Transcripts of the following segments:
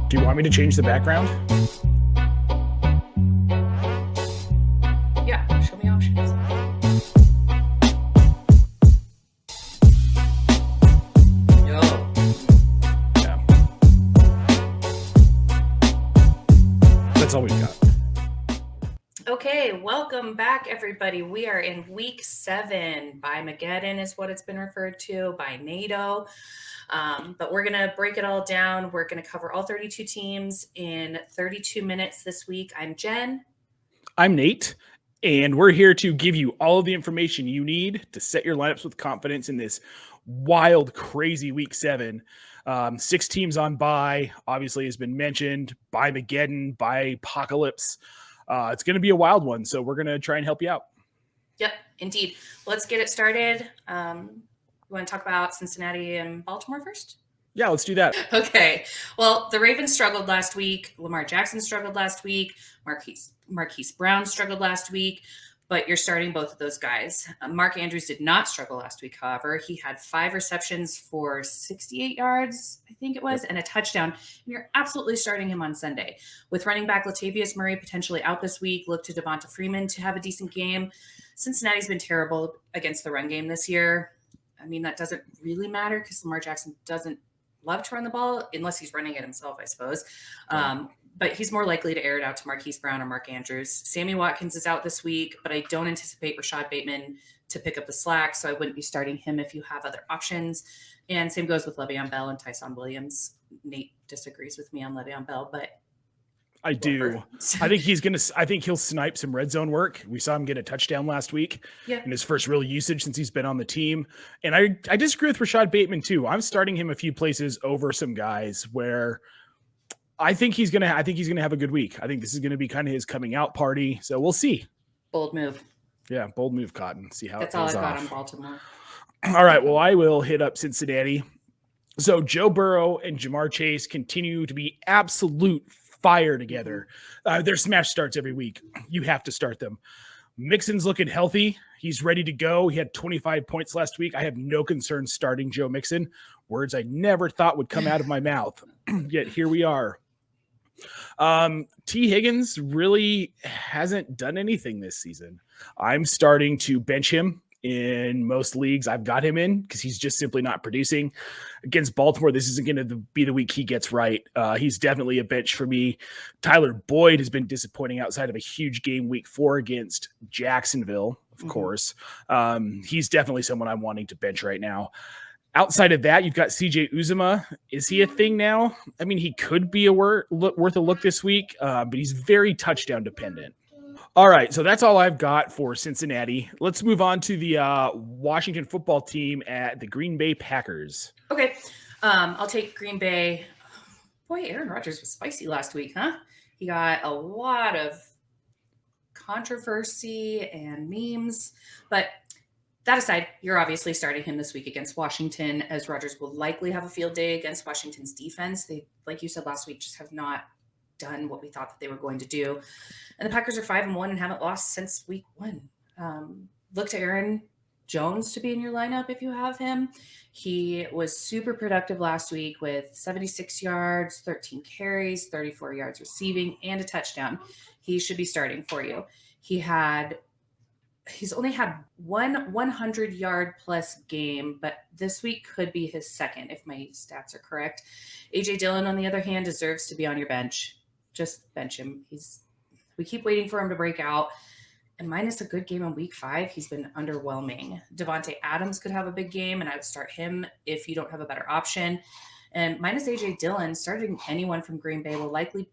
Do you want me to change the background? Yeah, show me options. Yo. Yeah. That's all we've got. Okay, welcome back, everybody. We are in week 7. Bye-Mageddon is what it's been referred to, by NATO. But we're going to break it all down. We're going to cover all 32 teams in 32 minutes this week. I'm Jen. I'm Nate, and we're here to give you all of the information you need to set your lineups with confidence in this wild, crazy week 7. 6 teams on bye, obviously, has been mentioned. Bye-Mageddon, Bye-Pocalypse. It's going to be a wild one, so we're going to try and help you out. Yep, indeed. Let's get it started. You want to talk about Cincinnati and Baltimore first? Yeah, let's do that. Okay. Well, the Ravens struggled last week. Lamar Jackson struggled last week. Marquise Brown struggled last week. But you're starting both of those guys. Mark Andrews did not struggle last week, however. He had 5 receptions for 68 yards, I think it was, and a touchdown. And you're absolutely starting him on Sunday. With running back Latavius Murray potentially out this week, look to Devonta Freeman to have a decent game. Cincinnati's been terrible against the run game this year. I mean, that doesn't really matter because Lamar Jackson doesn't love to run the ball unless he's running it himself, I suppose. But he's more likely to air it out to Marquise Brown or Mark Andrews. Sammy Watkins is out this week, but I don't anticipate Rashad Bateman to pick up the slack, so I wouldn't be starting him if you have other options. And same goes with Le'Veon Bell and Tyson Williams. Nate disagrees with me on Le'Veon Bell, but I do. I think he'll snipe some red zone work. We saw him get a touchdown last week in his first real usage since he's been on the team. And I disagree with Rashad Bateman too. I'm starting him a few places over some guys where I think he's gonna have a good week. I think this is gonna be kind of his coming out party. So we'll see. Bold move. Yeah, bold move, Cotton. See how that's it goes all I got off. on Baltimore. All right. Well, I will hit up Cincinnati. So Joe Burrow and Jamar Chase continue to be absolute fire together. They're smash starts every week. You have to start them. Mixon's looking healthy. He's ready to go. He had 25 points last week. I have no concern starting Joe Mixon. Words I never thought would come out of my mouth. Yet here we are. T. Higgins really hasn't done anything this season. I'm starting to bench him in most leagues I've got him in because he's just simply not producing. Against Baltimore, this isn't going to be the week he gets right. He's definitely a bench for me. Tyler Boyd has been disappointing outside of a huge game week 4 against Jacksonville, of course. He's definitely someone I'm wanting to bench right now. Outside of that, you've got CJ Uzomah. Is he a thing now? I mean, he could be worth a look this week, but he's very touchdown dependent. All right, so that's all I've got for Cincinnati. Let's move on to the Washington football team at the Green Bay Packers. Okay, I'll take Green Bay. Boy, Aaron Rodgers was spicy last week, huh? He got a lot of controversy and memes, but that aside, you're obviously starting him this week against Washington, as Rodgers will likely have a field day against Washington's defense. They, like you said last week, just have not done what we thought that they were going to do. And the Packers are 5-1 and haven't lost since week 1. Look to Aaron Jones to be in your lineup if you have him. He was super productive last week with 76 yards, 13 carries, 34 yards receiving, and a touchdown. He should be starting for you. He's only had one 100-yard plus game, but this week could be his second if my stats are correct. A.J. Dillon, on the other hand, deserves to be on your bench. Just bench him. We keep waiting for him to break out. And minus a good game in week 5, he's been underwhelming. Devontae Adams could have a big game, and I would start him if you don't have a better option. And minus A.J. Dillon, starting anyone from Green Bay will likely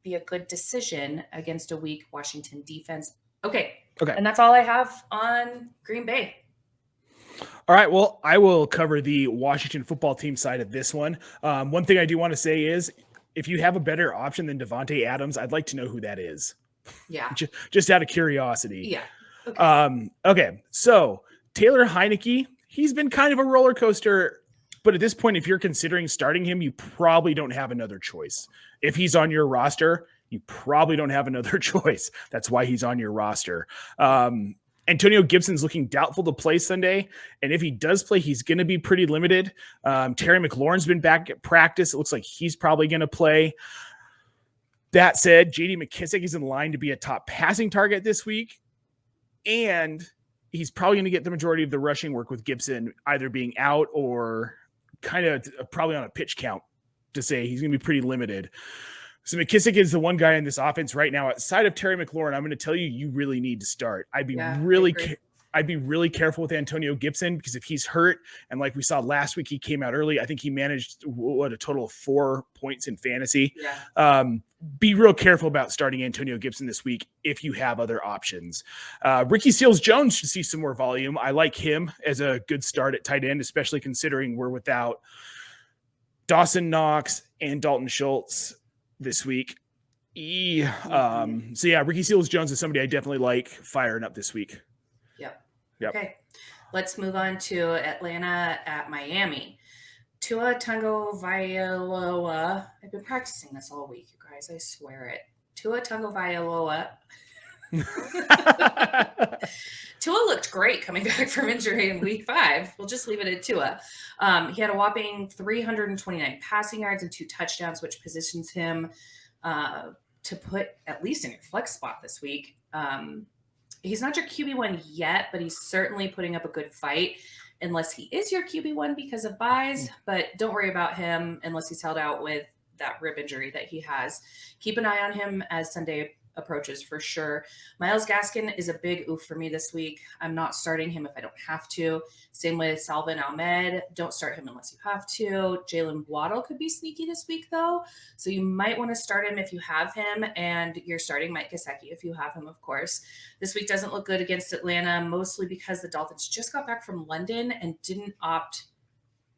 be a good decision against a weak Washington defense. Okay. And that's all I have on Green Bay. All right. Well, I will cover the Washington football team side of this one. One thing I do want to say is if you have a better option than Devontae Adams, I'd like to know who that is. Yeah. Just out of curiosity. Yeah. Okay. So Taylor Heineke, he's been kind of a roller coaster, but at this point, if you're considering starting him, you probably don't have another choice. If he's on your roster, you probably don't have another choice. That's why he's on your roster. Antonio Gibson's looking doubtful to play Sunday. And if he does play, he's going to be pretty limited. Terry McLaurin's been back at practice. It looks like he's probably going to play. That said, J.D. McKissic is in line to be a top passing target this week. And he's probably going to get the majority of the rushing work with Gibson either being out or kind of probably on a pitch count to say he's going to be pretty limited. So McKissic is the one guy in this offense right now outside of Terry McLaurin. I'm going to tell you, you really need to start. I'd be really careful with Antonio Gibson because if he's hurt, and like we saw last week, he came out early. I think he managed a total of 4 points in fantasy. Yeah. Be real careful about starting Antonio Gibson this week if you have other options. Ricky Seals-Jones should see some more volume. I like him as a good start at tight end, especially considering we're without Dawson Knox and Dalton Schultz this week. So yeah, Ricky Seals-Jones is somebody I definitely like firing up this week. Yep. Okay, let's move on to Atlanta at Miami. Tua Tagovailoa. I've been practicing this all week, you guys. I swear it. Tua Tagovailoa. Tua looked great coming back from injury in week 5. We'll just leave it at Tua. He had a whopping 329 passing yards and 2 touchdowns, which positions him to put at least in your flex spot this week. He's not your QB1 yet, but he's certainly putting up a good fight unless he is your QB1 because of buys. But don't worry about him unless he's held out with that rib injury that he has. Keep an eye on him as Sunday approaches for sure. Myles Gaskin is a big oof for me this week. I'm not starting him if I don't have to. Same with Salvin Ahmed. Don't start him unless you have to. Jalen Waddle could be sneaky this week though. So you might want to start him if you have him, and you're starting Mike Gesicki if you have him, of course. This week doesn't look good against Atlanta, mostly because the Dolphins just got back from London and didn't opt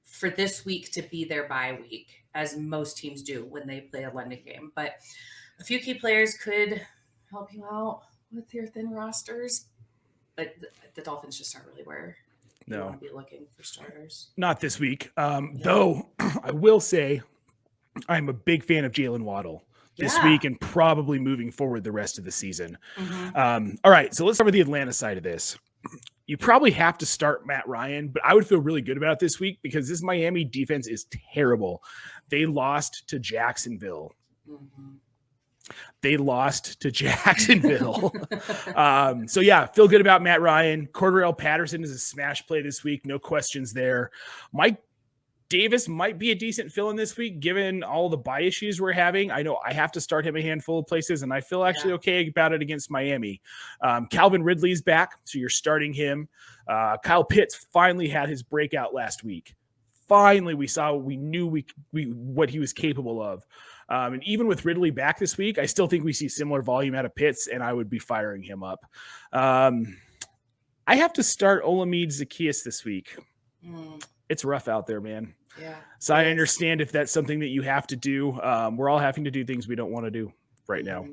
for this week to be their bye week, as most teams do when they play a London game. But a few key players could help you out with your thin rosters, but the Dolphins just aren't really where you want to be looking for starters. Not this week. Though I will say I'm a big fan of Jalen Waddle this week and probably moving forward the rest of the season. All right, so let's start with the Atlanta side of this. You probably have to start Matt Ryan, but I would feel really good about it this week because this Miami defense is terrible. They lost to Jacksonville. So yeah, feel good about Matt Ryan. Cordarrelle Patterson is a smash play this week. No questions there. Mike Davis might be a decent fill in this week, given all the bye issues we're having. I know I have to start him a handful of places, and I feel actually okay about it against Miami. Calvin Ridley's back, so you're starting him. Kyle Pitts finally had his breakout last week. Finally, we knew what he was capable of. And even with Ridley back this week, I still think we see similar volume out of Pitts, and I would be firing him up. I have to start Olamide Zaccheaus this week. It's rough out there, man. Yeah. So I understand if that's something that you have to do. We're all having to do things we don't want to do right now.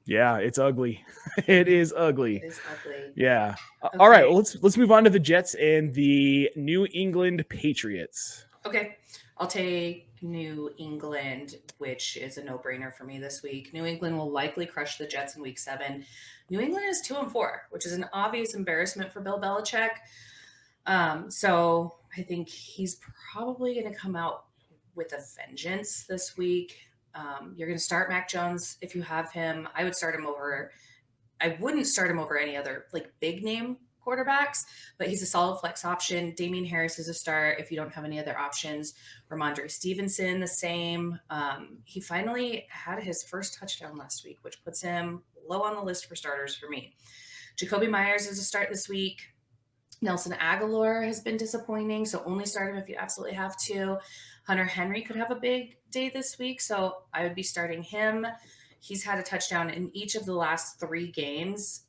Yeah, it's ugly. It is ugly. It is ugly. Yeah. Okay. All right. Well, let's move on to the Jets and the New England Patriots. Okay. I'll take New England, which is a no-brainer for me this week. New England will likely crush the Jets in week 7. New England is 2-4, which is an obvious embarrassment for Bill Belichick. So I think he's probably going to come out with a vengeance this week. You're going to start Mac Jones if you have him. I wouldn't start him over any other like big name quarterbacks, but he's a solid flex option. Damian Harris is a start if you don't have any other options. Ramondre Stevenson, the same. He finally had his first touchdown last week, which puts him low on the list for starters for me. Jacoby Myers is a start this week. Nelson Aguilar has been disappointing, so only start him if you absolutely have to. Hunter Henry could have a big day this week, so I would be starting him. He's had a touchdown in each of the last 3 games,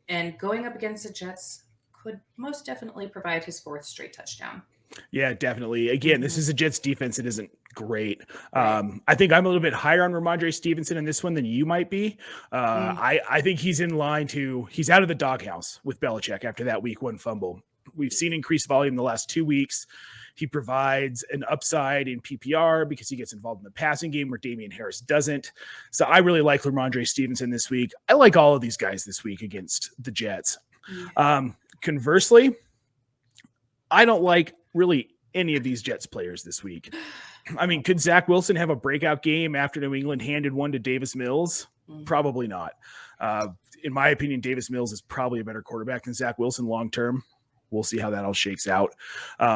and going up against the Jets could most definitely provide his 4th straight touchdown. Yeah, definitely. Again, this is a Jets defense that isn't great. I think I'm a little bit higher on Ramondre Stevenson in this one than you might be. I think he's in line he's out of the doghouse with Belichick after that week 1 fumble. We've seen increased volume the last 2 weeks. He provides an upside in PPR because he gets involved in the passing game where Damian Harris doesn't. So I really like Ramondre Stevenson this week. I like all of these guys this week against the Jets. Conversely, I don't like really any of these Jets players this week. I mean, could Zach Wilson have a breakout game after New England handed one to Davis Mills? Probably not. In my opinion, Davis Mills is probably a better quarterback than Zach Wilson long-term. We'll see how that all shakes out.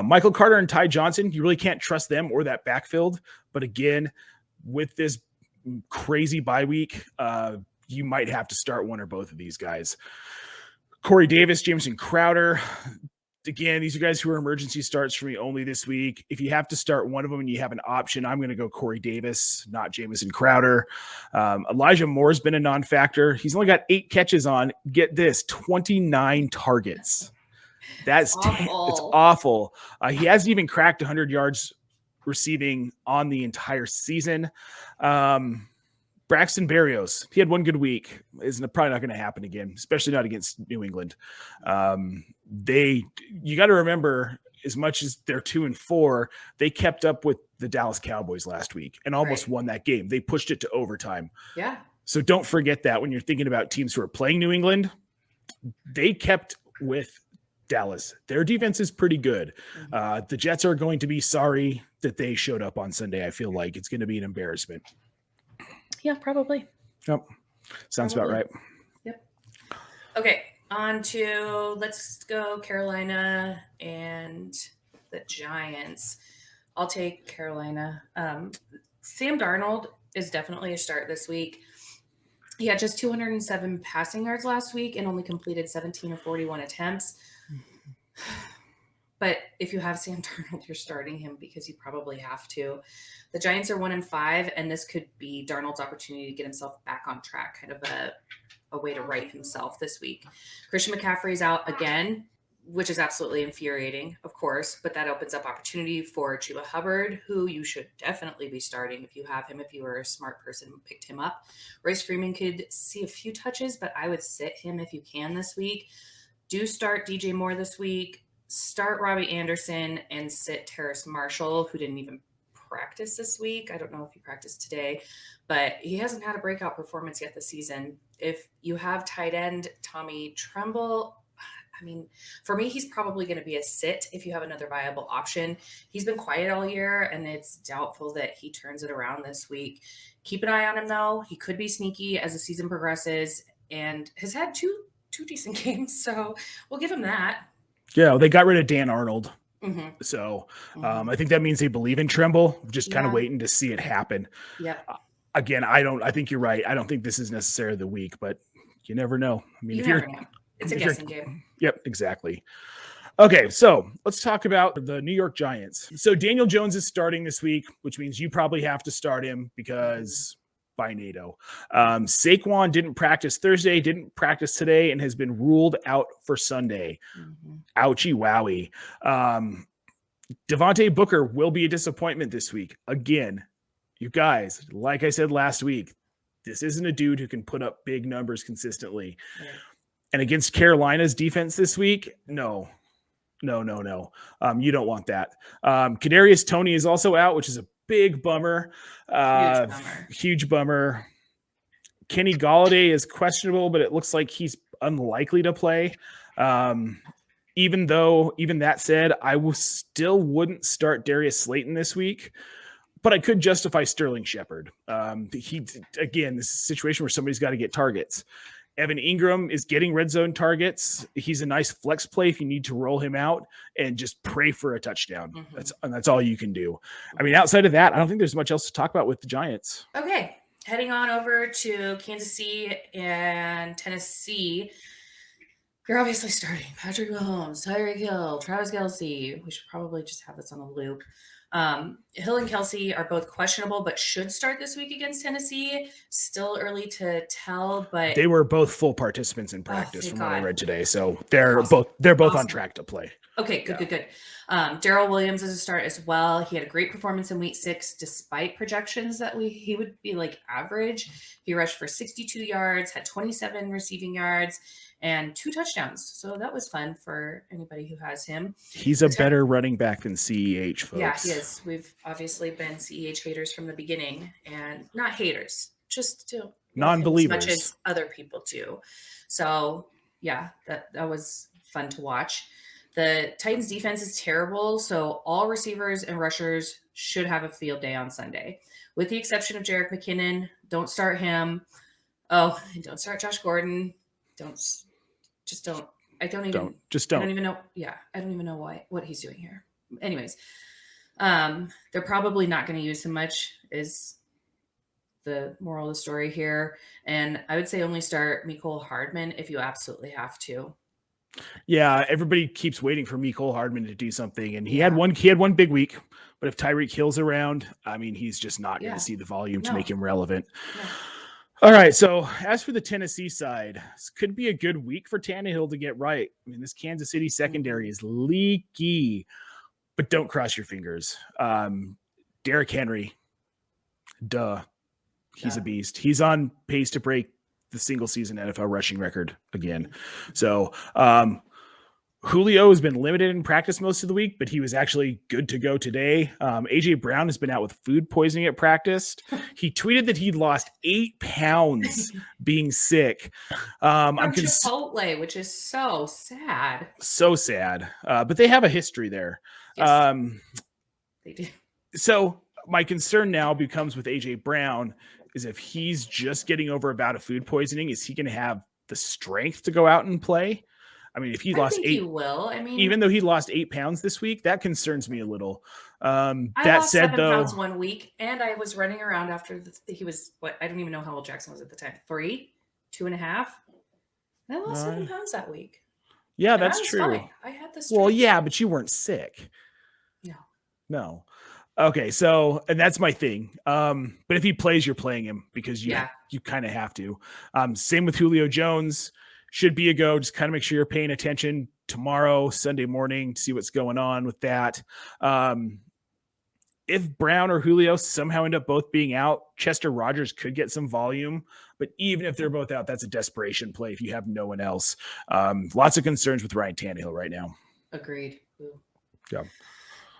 Michael Carter and Ty Johnson, you really can't trust them or that backfield. But again, with this crazy bye week, you might have to start one or both of these guys. Corey Davis, Jamison Crowder. Again, these are guys who are emergency starts for me only this week. If you have to start one of them and you have an option, I'm going to go Corey Davis, not Jamison Crowder. Elijah Moore's been a non-factor. He's only got 8 catches on, get this, 29 targets. That's awful. It's awful. He hasn't even cracked 100 yards receiving on the entire season. Braxton Berrios, he had one good week. Is probably not going to happen again, especially not against New England. You got to remember, as much as they're 2-4, they kept up with the Dallas Cowboys last week and almost won that game. They pushed it to overtime. Yeah. So don't forget that when you're thinking about teams who are playing New England, they kept with Dallas. Their defense is pretty good. The Jets are going to be sorry that they showed up on Sunday. I feel like it's going to be an embarrassment. Yeah, probably. Yep. Sounds about right. Yep. Okay. On to, let's go Carolina and the Giants. I'll take Carolina. Sam Darnold is definitely a start this week. He had just 207 passing yards last week and only completed 17 of 41 attempts. But if you have Sam Darnold, you're starting him because you probably have to. The Giants are 1-5, and this could be Darnold's opportunity to get himself back on track, kind of a way to right himself this week. Christian McCaffrey's out again, which is absolutely infuriating, of course, but that opens up opportunity for Chuba Hubbard, who you should definitely be starting if you have him, if you were a smart person who picked him up. Royce Freeman could see a few touches, but I would sit him if you can this week. Do start DJ Moore this week. Start Robbie Anderson and sit Terrace Marshall, who didn't even practice this week. I don't know if he practiced today, but he hasn't had a breakout performance yet this season. If you have tight end Tommy Tremble, I mean, for me, he's probably going to be a sit if you have another viable option. He's been quiet all year, and it's doubtful that he turns it around this week. Keep an eye on him, though. He could be sneaky as the season progresses and has had two decent games, so we'll give him that. Yeah, they got rid of Dan Arnold. So I think that means they believe in Tremble, just kind of waiting to see it happen. Yeah. Again, I think you're right. I don't think this is necessarily the week, but you never know. I mean, it's a guessing game. Yep, exactly. Okay, so let's talk about the New York Giants. So Daniel Jones is starting this week, which means you probably have to start him because by NATO. Saquon didn't practice Thursday, didn't practice today, and has been ruled out for Sunday. Ouchie wowie. Devontae Booker will be a disappointment this week. Again, you guys, like I said last week, this isn't a dude who can put up big numbers consistently. And against Carolina's defense this week, no. You don't want that. Kadarius Toney is also out, which is a big bummer. Huge bummer. Kenny Golladay is questionable, but it looks like he's unlikely to play. Even that said, I still wouldn't start Darius Slayton this week, but I could justify Sterling Shepard. This is a situation where somebody's got to get targets. Evan Ingram is getting red zone targets. He's a nice flex play if you need to roll him out and just pray for a touchdown. That's all you can do. I mean, outside of that, I don't think there's much else to talk about with the Giants. Okay, heading on over to Kansas City and Tennessee. You're obviously starting Patrick Mahomes, Tyreek Hill, Travis Kelce. We should probably just have this on a loop. Hill and Kelce are both questionable, but should start this week against Tennessee. Still early to tell, but they were both full participants in practice from what I read today. So they're both on track to play. Okay, good. Daryl Williams is a start as well. He had a great performance in week 6, despite projections that he would be like average. He rushed for 62 yards, had 27 receiving yards, and 2 touchdowns. So that was fun for anybody who has him. He's a better running back than CEH, folks. Yeah, he is. We've obviously been CEH haters from the beginning, and not haters, just non-believers, as much as other people do. So yeah, that was fun to watch. The Titans defense is terrible, so all receivers and rushers should have a field day on Sunday, with the exception of Jerick McKinnon. Don't start him. Oh, and don't start Josh Gordon. Don't. I don't even know. Yeah, I don't even know what he's doing here. Anyways, they're probably not going to use him much, is the moral of the story here. And I would say only start Mecole Hardman if you absolutely have to. Yeah, everybody keeps waiting for Mecole Hardman to do something, and he had one big week. But if Tyreek Hill's around, I mean, he's just not going to see the volume to make him relevant. No. All right, so as for the Tennessee side, this could be a good week for Tannehill to get right. I mean, this Kansas City secondary is leaky, but don't cross your fingers. Derrick Henry, he's a beast. He's on pace to break the single season NFL rushing record again. So Julio has been limited in practice most of the week, but he was actually good to go today. AJ Brown has been out with food poisoning at practice. He tweeted that he'd lost 8 pounds being sick. I'm Chipotle, which is so sad. So sad. But they have a history there. Yes, they do. So my concern now becomes with AJ Brown is if he's just getting over a bout of food poisoning, is he going to have the strength to go out and play? I mean, if he lost 8, he will. I mean, even though he lost 8 pounds this week, that concerns me a little. I lost 7 pounds 1 week, and I was running around after he was I don't even know how old Jackson was at the time. 3, 2.5. And I lost 7 pounds that week. Yeah, and that's true. Fine. I had this. Well, yeah, but you weren't sick. No. Okay, so, and that's my thing. But if he plays, you're playing him because you kind of have to. Same with Julio Jones. Should be a go. Just kind of make sure you're paying attention tomorrow, Sunday morning, to see what's going on with that. If Brown or Julio somehow end up both being out, Chester Rogers could get some volume. But even if they're both out, that's a desperation play if you have no one else. Lots of concerns with Ryan Tannehill right now. Agreed. Ooh. Yeah.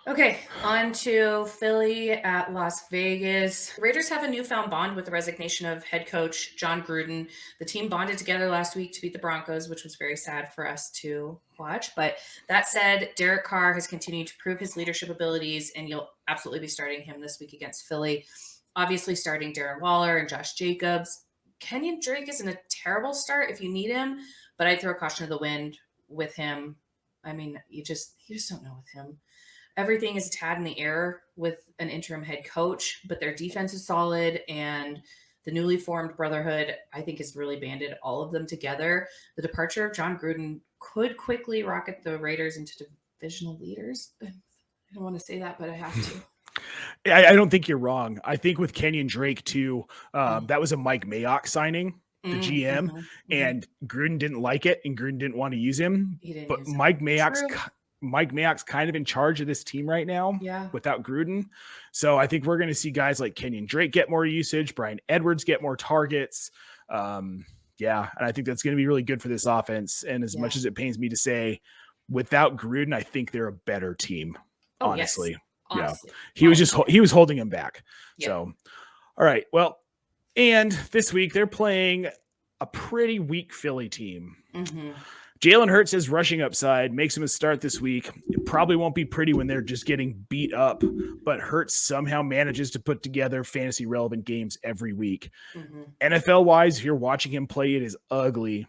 Okay, on to Philly at Las Vegas. The Raiders have a newfound bond with the resignation of head coach John Gruden. The team bonded together last week to beat the Broncos, which was very sad for us to watch. But that said, Derek Carr has continued to prove his leadership abilities, and you'll absolutely be starting him this week against Philly. Obviously, starting Darren Waller and Josh Jacobs. Kenyon Drake isn't a terrible start if you need him, but I'd throw caution to the wind with him. I mean, you just don't know with him. Everything is a tad in the air with an interim head coach, but their defense is solid, and the newly formed brotherhood, I think, has really banded all of them together. The departure of John Gruden could quickly rocket the Raiders into divisional leaders. I don't want to say that, but I have to. I don't think you're wrong. I think with Kenyon Drake, too, that was a Mike Mayock signing, the GM, and Gruden didn't like it, and Gruden didn't want to use him. But Mike Mayock's kind of in charge of this team right now without Gruden. So I think we're going to see guys like Kenyon Drake get more usage, Brian Edwards get more targets. And I think that's going to be really good for this offense. And as much as it pains me to say, without Gruden, I think they're a better team, honestly. Yes. Yeah. He was holding him back. Yep. So, all right. Well, and this week they're playing a pretty weak Philly team. Jalen Hurts has rushing upside, makes him a start this week. It probably won't be pretty when they're just getting beat up, but Hurts somehow manages to put together fantasy relevant games every week. NFL wise, if you're watching him play, it is ugly,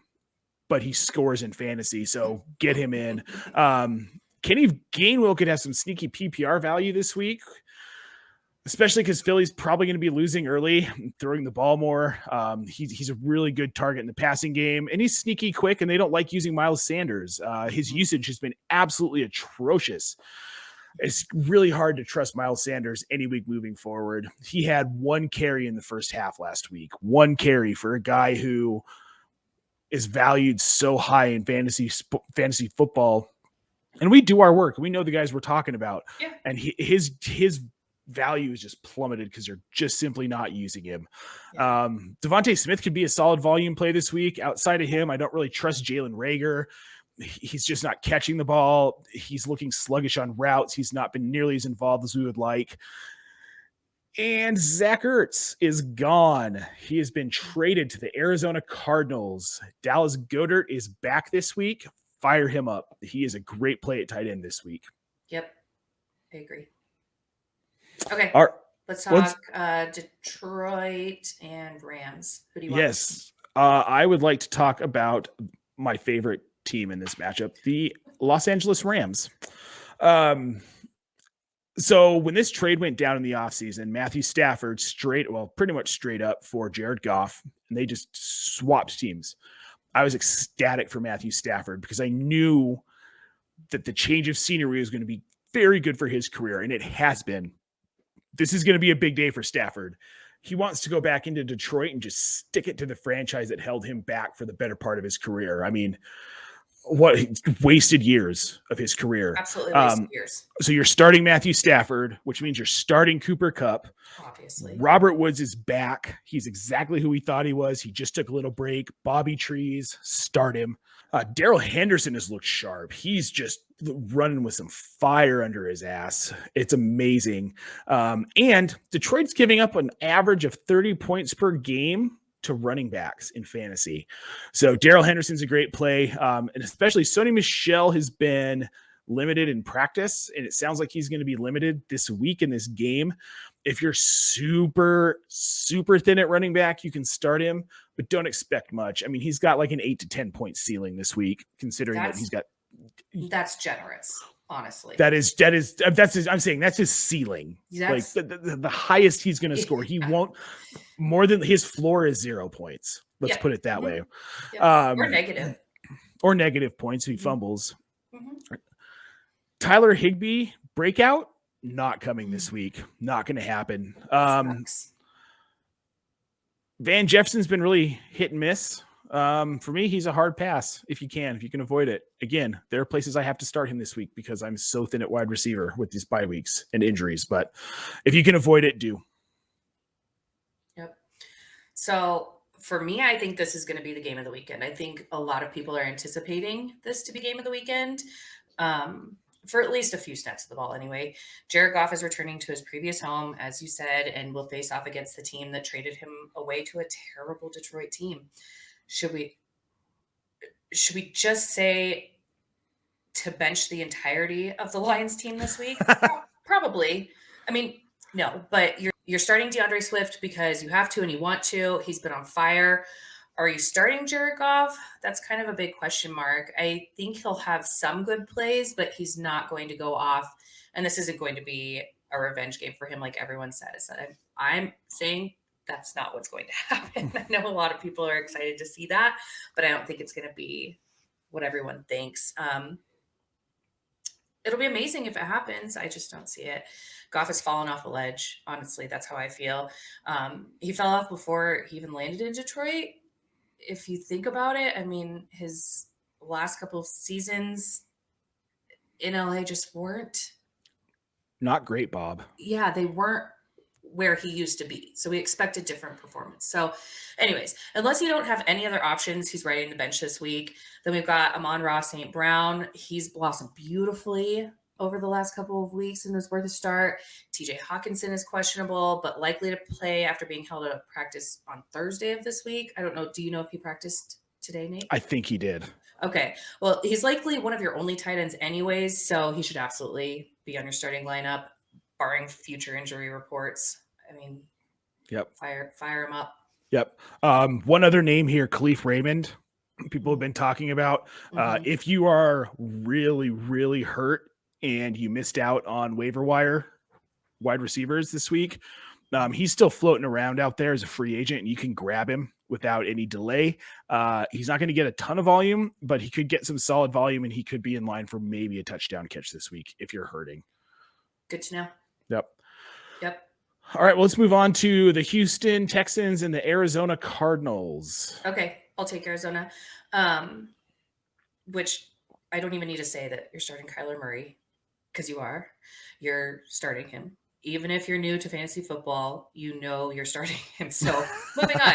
but he scores in fantasy. So get him in. Kenny Gainwell could have some sneaky PPR value this week, especially because Philly's probably going to be losing early, throwing the ball more. He's a really good target in the passing game, and he's sneaky quick, and they don't like using Miles Sanders. His usage has been absolutely atrocious. It's really hard to trust Miles Sanders any week moving forward. He had 1 carry in the first half last week. 1 carry for a guy who is valued so high in fantasy football. And we do our work. We know the guys we're talking about. Yeah. And his value is just plummeted because they're just simply not using him. Yeah. Devontae Smith could be a solid volume play this week. Outside of him, I don't really trust Jalen Reagor. He's just not catching the ball. He's looking sluggish on routes. He's not been nearly as involved as we would like. And Zach Ertz is gone. He has been traded to the Arizona Cardinals. Dallas Goedert is back this week. Fire him up. He is a great play at tight end this week. Yep. I agree. Okay. All right. Let's talk Detroit and Rams. Who do you want? Yes. I would like to talk about my favorite team in this matchup, the Los Angeles Rams. So when this trade went down in the offseason, Matthew Stafford pretty much straight up for Jared Goff, and they just swapped teams. I was ecstatic for Matthew Stafford because I knew that the change of scenery was going to be very good for his career, and it has been. This is going to be a big day for Stafford. He wants to go back into Detroit and just stick it to the franchise that held him back for the better part of his career. I mean, what wasted years of his career. Absolutely wasted years. So you're starting Matthew Stafford, which means you're starting Cooper Kupp. Obviously. Robert Woods is back. He's exactly who we thought he was. He just took a little break. Bobby Trees, start him. Darrell Henderson has looked sharp. He's just running with some fire under his ass. It's amazing. And Detroit's giving up an average of 30 points per game to running backs in fantasy. So Darrell Henderson's a great play. And especially Sony Michel has been limited in practice, and it sounds like he's going to be limited this week in this game. If you're super, super thin at running back, you can start him, but don't expect much. I mean, he's got like an 8 to 10 point ceiling this week, considering that he's got. That's generous. Honestly, I'm saying that's his ceiling. Like the highest he's going to score. He won't more than his floor is 0 points. Let's put it that way. Yeah. Or negative points if he fumbles. Mm-hmm. Tyler Higbee breakout not coming this week. Not going to happen. Van Jefferson's been really hit and miss. For me, he's a hard pass if you can avoid it. Again, there are places I have to start him this week because I'm so thin at wide receiver with these bye weeks and injuries. But if you can avoid it, do. Yep. So for me, I think this is going to be the game of the weekend. I think a lot of people are anticipating this to be game of the weekend. For at least a few snaps of the ball anyway. Jared Goff is returning to his previous home, as you said, and will face off against the team that traded him away to a terrible Detroit team. Should we just say to bench the entirety of the Lions team this week? Probably. I mean, no, but you're starting DeAndre Swift because you have to and you want to. He's been on fire. Are you starting Jared Goff? That's kind of a big question mark. I think he'll have some good plays, but he's not going to go off. And this isn't going to be a revenge game for him, like everyone says. I'm saying that's not what's going to happen. I know a lot of people are excited to see that, but I don't think it's going to be what everyone thinks. It'll be amazing if it happens. I just don't see it. Goff has fallen off a ledge. Honestly, that's how I feel. He fell off before he even landed in Detroit. If you think about it, I mean, his last couple of seasons in LA just weren't. Not great, Bob. Yeah, they weren't where he used to be. So we expect a different performance. So anyways, unless you don't have any other options, he's riding the bench this week. Then we've got Amon-Ra St. Brown. He's blossomed beautifully over the last couple of weeks and was worth a start. TJ Hawkinson is questionable, but likely to play after being held out of practice on Thursday of this week. I don't know. Do you know if he practiced today, Nate? I think he did. Okay. Well, he's likely one of your only tight ends anyways, so he should absolutely be on your starting lineup, barring future injury reports. I mean, yep. Fire him up. Yep. One other name here, Khalif Raymond. People have been talking about. If you are really, really hurt and you missed out on waiver wire wide receivers this week, he's still floating around out there as a free agent, and you can grab him without any delay. He's not going to get a ton of volume, but he could get some solid volume, and he could be in line for maybe a touchdown catch this week if you're hurting. Good to know. Yep. All right, well, let's move on to the Houston Texans and the Arizona Cardinals. Okay, I'll take Arizona, which I don't even need to say that you're starting Kyler Murray, because you are. You're starting him. Even if you're new to fantasy football, you know you're starting him. So moving on.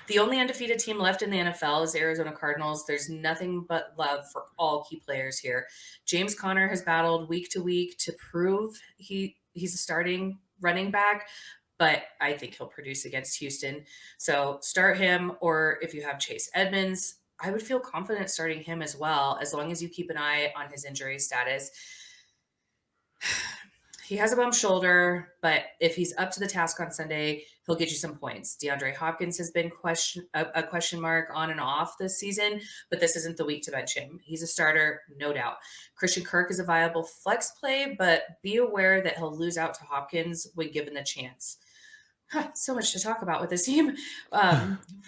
The only undefeated team left in the NFL is the Arizona Cardinals. There's nothing but love for all key players here. James Conner has battled week to week to prove he's a starting running back, but I think he'll produce against Houston. So start him, or if you have Chase Edmonds, I would feel confident starting him as well, as long as you keep an eye on his injury status. He has a bum shoulder, but if he's up to the task on Sunday, he'll get you some points. DeAndre Hopkins has been a question mark on and off this season, but this isn't the week to bench him. He's a starter, no doubt. Christian Kirk is a viable flex play, but be aware that he'll lose out to Hopkins when given the chance. So much to talk about with this team.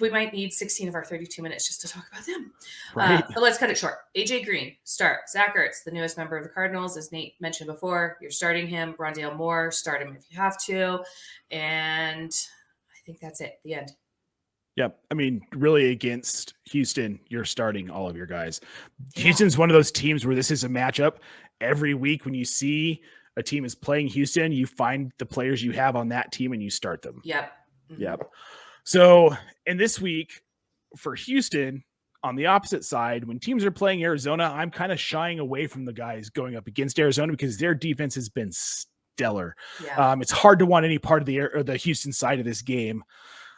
We might need 16 of our 32 minutes just to talk about them. Right. But let's cut it short. AJ Green, start. Zach Ertz, the newest member of the Cardinals, as Nate mentioned before. You're starting him. Rondale Moore, start him if you have to. And I think that's it. The end. Yep. I mean, really against Houston, you're starting all of your guys. Yeah. Houston's one of those teams where this is a matchup. Every week when you see a team is playing Houston, you find the players you have on that team and you start them. Yep. Mm-hmm. Yep. So, and this week for Houston, on the opposite side, when teams are playing Arizona, I'm kind of shying away from the guys going up against Arizona because their defense has been stellar. Yeah. It's hard to want any part of the Houston side of this game.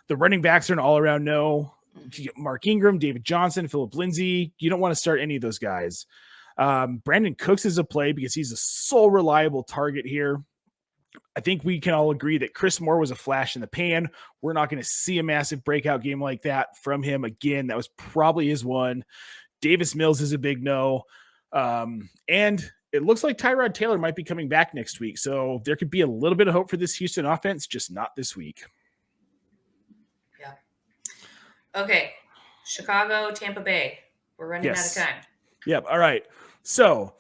The running backs are an all-around no. You get Mark Ingram, David Johnson, Phillip Lindsay. You don't want to start any of those guys. Brandon Cooks is a play because he's a sole reliable target here. I think we can all agree that Chris Moore was a flash in the pan. We're not going to see a massive breakout game like that from him again. That was probably his one. Davis Mills is a big no. And it looks like Tyrod Taylor might be coming back next week. So there could be a little bit of hope for this Houston offense, just not this week. Yeah. Okay. Chicago, Tampa Bay. We're running out of time. Yep. All right. So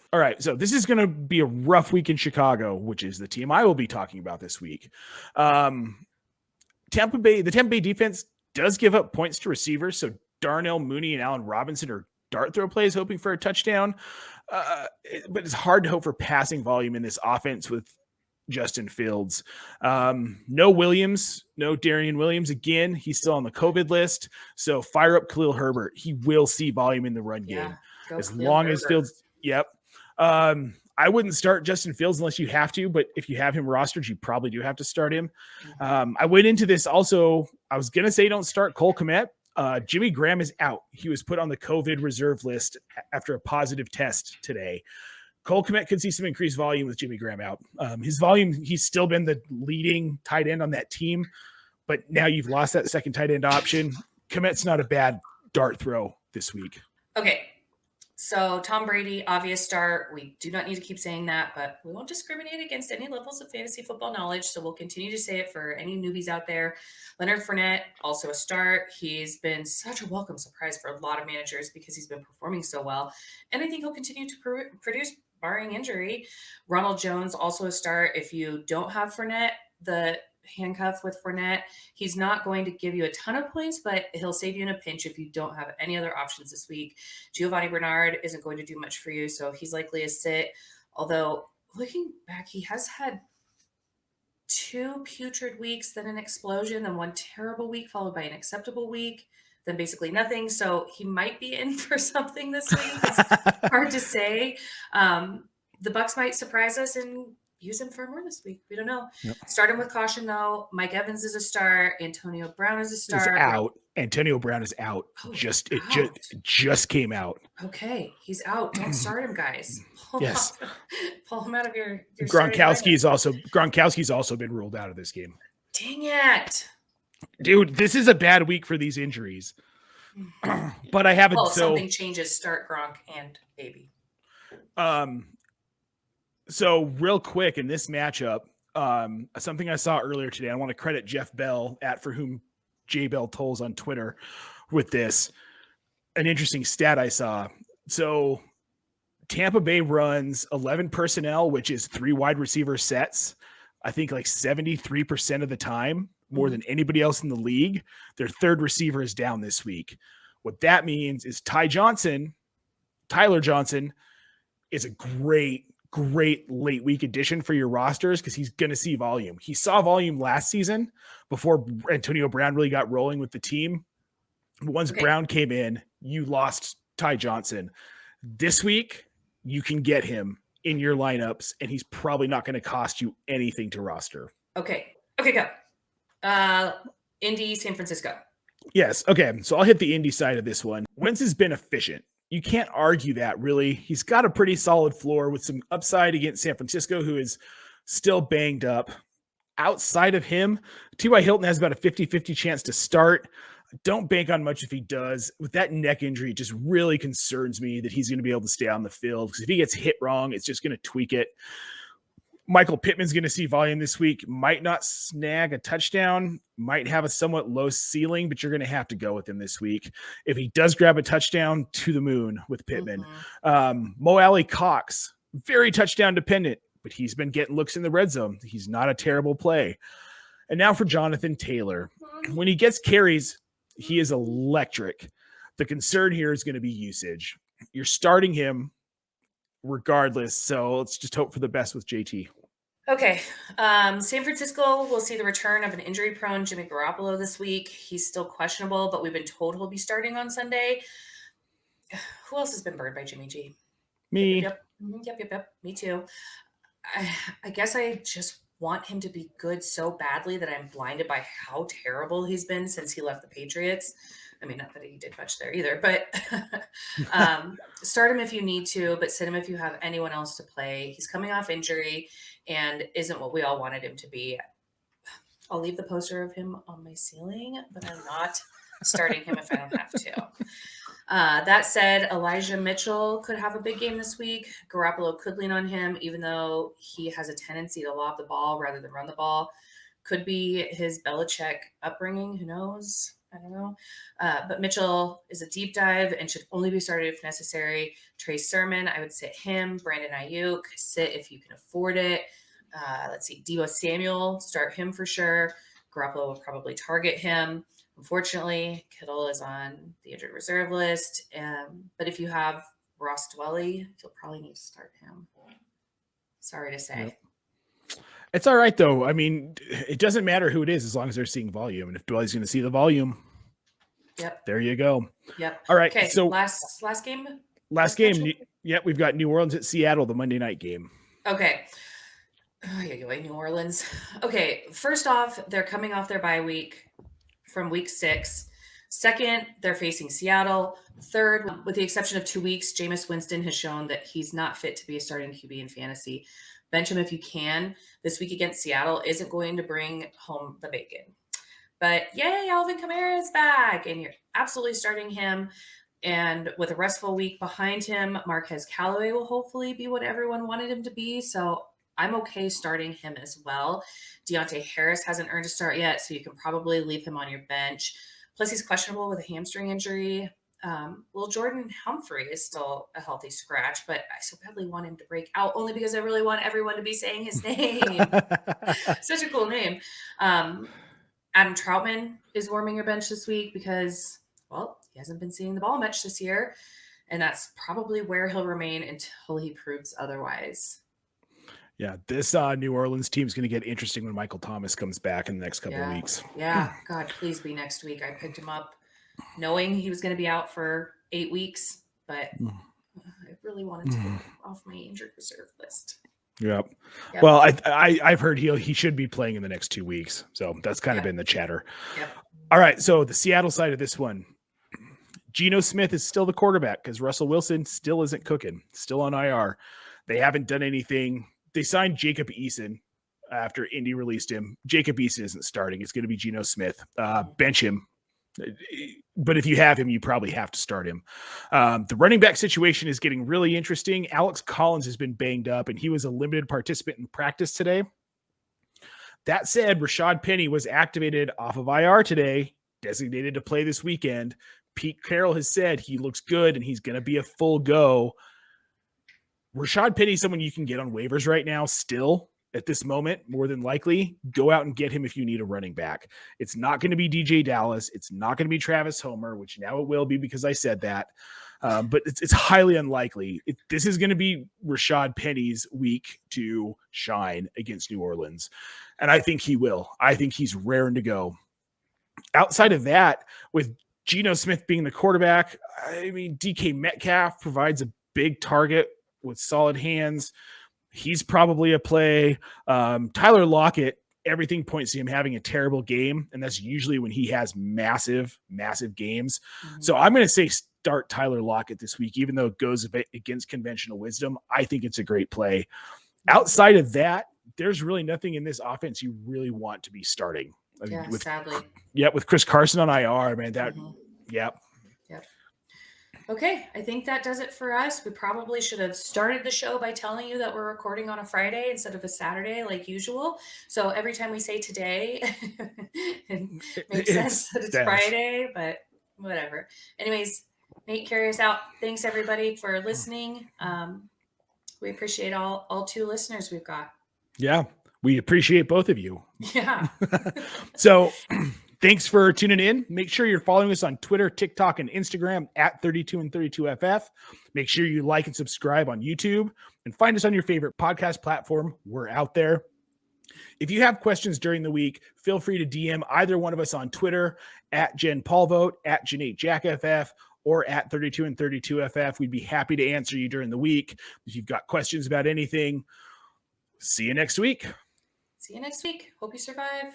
this is going to be a rough week in Chicago, which is the team I will be talking about this week. The Tampa Bay defense does give up points to receivers. So Darnell Mooney and Allen Robinson are dart throw plays hoping for a touchdown. But it's hard to hope for passing volume in this offense with Justin Fields. No Williams, no Darian Williams. Again, he's still on the COVID list. So fire up Khalil Herbert. He will see volume in the run game. As long as Fields. Yep. I wouldn't start Justin Fields unless you have to, but if you have him rostered, you probably do have to start him. I went into this also. I was going to say don't start Cole Kmet. Jimmy Graham is out. He was put on the COVID reserve list after a positive test today. Cole Kmet could see some increased volume with Jimmy Graham out. His volume, he's still been the leading tight end on that team, but now you've lost that second tight end option. Kmet's not a bad dart throw this week. Okay. So Tom Brady, obvious start. We do not need to keep saying that, but we won't discriminate against any levels of fantasy football knowledge. So we'll continue to say it for any newbies out there. Leonard Fournette, also a start. He's been such a welcome surprise for a lot of managers because he's been performing so well. And I think he'll continue to produce barring injury. Ronald Jones, also a start. If you don't have Fournette, the handcuff with Fournette, he's not going to give you a ton of points, but he'll save you in a pinch if you don't have any other options this week. Giovanni Bernard isn't going to do much for you, so he's likely a sit. Although, looking back, he has had 2 putrid weeks, then an explosion, then 1 terrible week, followed by an acceptable week, then basically nothing. So he might be in for something this week. It's hard to say. The Bucs might surprise us and use him for more this week. We don't know. Yep. Start him with caution, though. Mike Evans is a start. Antonio Brown is a start. He's out. Antonio Brown is out. Oh, Just came out. Okay, he's out. Don't start him, guys. Pull him out of your Gronkowski's also been ruled out of this game. Dang it. Dude, this is a bad week for these injuries. But I haven't. Well, something changes. Start Gronk and Baby. So real quick in this matchup, something I saw earlier today. I want to credit Jeff Bell for whom J Bell tolls on Twitter with this. An interesting stat I saw. So Tampa Bay runs 11 personnel, which is 3 wide receiver sets. I think like 73% of the time, more than anybody else in the league. Their third receiver is down this week. What that means is Tyler Johnson is a great late week addition for your rosters because he's going to see volume. He saw volume last season before Antonio Brown really got rolling with the team. Once Brown came in, you lost Ty Johnson. This week, you can get him in your lineups, and he's probably not going to cost you anything to roster. Okay, go. Indy, San Francisco. Yes. Okay. So I'll hit the Indy side of this one. Wentz has been efficient. You can't argue that, really. He's got a pretty solid floor with some upside against San Francisco, who is still banged up. Outside of him, T.Y. Hilton has about a 50-50 chance to start. Don't bank on much if he does. With that neck injury, it just really concerns me that he's going to be able to stay on the field, because if he gets hit wrong, it's just going to tweak it. Michael Pittman's going to see volume this week. Might not snag a touchdown, might have a somewhat low ceiling, but you're going to have to go with him this week. If he does grab a touchdown, to the moon with Pittman. Mo Alley Cox, very touchdown dependent, but he's been getting looks in the red zone. He's not a terrible play. And now for Jonathan Taylor. When he gets carries, he is electric. The concern here is going to be usage. You're starting him regardless, so let's just hope for the best with JT. Okay. San Francisco will see the return of an injury-prone Jimmy Garoppolo this week. He's still questionable, but we've been told he'll be starting on Sunday. Who else has been burned by Jimmy G? Me. Yep. Me too. I guess I just want him to be good so badly that I'm blinded by how terrible he's been since he left the Patriots. I mean, not that he did much there either, but start him if you need to, but sit him if you have anyone else to play. He's coming off injury and isn't what we all wanted him to be. I'll leave the poster of him on my ceiling, but I'm not starting him if I don't have to. That said, Elijah Mitchell could have a big game this week. Garoppolo could lean on him, even though he has a tendency to lob the ball rather than run the ball. Could be his Belichick upbringing. Who knows? I don't know. But Mitchell is a deep dive and should only be started if necessary. Trey Sermon, I would sit him. Brandon Ayuk, sit if you can afford it. Let's see. Deebo Samuel, start him for sure. Garoppolo will probably target him. Unfortunately, Kittle is on the injured reserve list. But if you have Ross Dwelly, you'll probably need to start him. Sorry to say. Yep. It's all right, though. I mean, it doesn't matter who it is as long as they're seeing volume. And if Dwelly's going to see the volume, there you go. Yep. All right. Okay, so last game? Last game. Yep, we've got New Orleans at Seattle, the Monday night game. Okay. New Orleans. Okay, first off, they're coming off their bye week from week 6. Second, they're facing Seattle. Third, with the exception of 2 weeks, Jameis Winston has shown that he's not fit to be a starting QB in fantasy. Bench him if you can. This week against Seattle isn't going to bring home the bacon. But yay, Alvin Kamara is back, and you're absolutely starting him. And with a restful week behind him, Marquez Callaway will hopefully be what everyone wanted him to be. So I'm okay starting him as well. Deontay Harris hasn't earned a start yet, so you can probably leave him on your bench. Plus, he's questionable with a hamstring injury. Jordan Humphrey is still a healthy scratch, but I so badly want him to break out only because I really want everyone to be saying his name. Such a cool name. Adam Troutman is warming your bench this week because, well, he hasn't been seeing the ball much this year, and that's probably where he'll remain until he proves otherwise. Yeah, this New Orleans team is going to get interesting when Michael Thomas comes back in the next couple of weeks. Yeah, God, please be next week. I picked him up knowing he was going to be out for 8 weeks, but I really wanted to get him off my injured reserve list. Yep. Well, I've heard he should be playing in the next 2 weeks, so that's kind of been the chatter. Yep. All right, so the Seattle side of this one, Geno Smith is still the quarterback because Russell Wilson still isn't cooking, still on IR. They haven't done anything. They signed Jacob Eason after Indy released him. Jacob Eason isn't starting. It's going to be Geno Smith. Bench him. But if you have him, you probably have to start him. The running back situation is getting really interesting. Alex Collins has been banged up, and he was a limited participant in practice today. That said, Rashad Penny was activated off of IR today, designated to play this weekend. Pete Carroll has said he looks good, and he's going to be a full go. Rashad Penny is someone you can get on waivers right now still. at this moment, more than likely, go out and get him if you need a running back. It's not going to be DJ Dallas. It's not going to be Travis Homer, which now it will be because I said that. But it's highly unlikely. This is going to be Rashad Penny's week to shine against New Orleans. And I think he will. I think he's raring to go. Outside of that, with Geno Smith being the quarterback, I mean, DK Metcalf provides a big target with solid hands. He's probably a play. Tyler Lockett, everything points to him having a terrible game, and that's usually when he has massive, massive games. Mm-hmm. So I'm going to say start Tyler Lockett this week, even though it goes against conventional wisdom. I think it's a great play. Outside of that, there's really nothing in this offense you really want to be starting. Yeah, sadly. Yeah, with Chris Carson on IR, man, that, Yep. Okay, I think that does it for us. We probably should have started the show by telling you that we're recording on a Friday instead of a Saturday like usual. So every time we say today, it makes sense that it's Friday, but whatever. Anyways, Nate, carry us out. Thanks, everybody, for listening. We appreciate all 2 listeners we've got. Yeah, we appreciate both of you. Yeah. So thanks for tuning in. Make sure you're following us on Twitter, TikTok, and Instagram at 32 and 32FF. Make sure you like and subscribe on YouTube and find us on your favorite podcast platform. We're out there. If you have questions during the week, feel free to DM either one of us on Twitter at Jen Paulvote, at Janae JackFF, or at 32 and 32FF. We'd be happy to answer you during the week. If you've got questions about anything, see you next week. See you next week. Hope you survive.